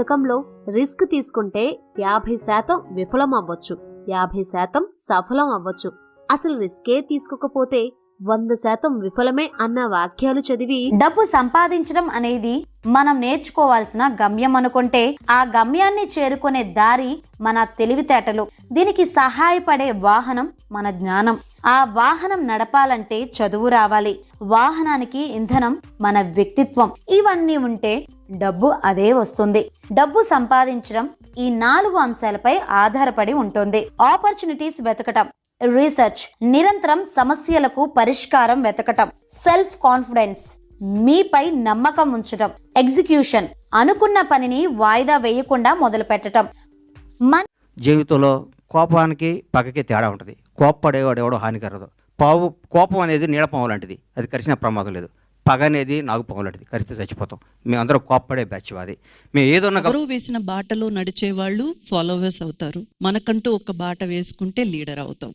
పుస్తకంలో రిస్క్ తీసుకుంటే 50% విఫలం అవ్వచ్చు, 50% సఫలం అవ్వచ్చు. అసలు రిస్కే తీసుకోకపోతే 100% విఫలమే అన్న వాక్యాలు చదివి డబ్బు సంపాదించడం అనేది మనం నేర్చుకోవాల్సిన గమ్యం అనుకుంటే ఆ గమ్యాన్ని చేరుకునే దారి మన తెలివితేటలు. దీనికి సహాయపడే వాహనం మన జ్ఞానం. ఆ వాహనం నడపాలంటే చదువు రావాలి. వాహనానికి ఇంధనం మన వ్యక్తిత్వం. ఇవన్నీ ఉంటే డబ్బు అదే వస్తుంది. డబ్బు సంపాదించడం ఈ 4 అంశాలపై ఆధారపడి ఉంటుంది. ఆపర్చునిటీస్ వెతకటం, రీసెర్చ్, నిరంతరం సమస్యలకు పరిష్కారం వెతకటం, సెల్ఫ్ కాన్ఫిడెన్స్, మీపై నమ్మకం ఉంచటం, ఎగ్జిక్యూషన్, అనుకున్న పనిని వాయిదా వేయకుండా మొదలు పెట్టడం. జీవితంలో కోపానికి పగకి తేడా ఉంటుంది. కోప్పడేవాడు ఎవడో హానికరదు. కోపం అనేది నీడపాము లాంటిది, అది కరిచిన ప్రమాదం లేదు. పగ అనేది నాగుపాము లాంటిది, కరిస్తే చచ్చిపోతాం. మేమందరూ కోప్పడే బ్యాచ్ అది. మేము ఏదన్నా ఎవరో వేసిన బాటలో నడిచే వాళ్ళు ఫాలోవర్స్ అవుతారు. మనకంటూ ఒక బాట వేసుకుంటే లీడర్ అవుతాం.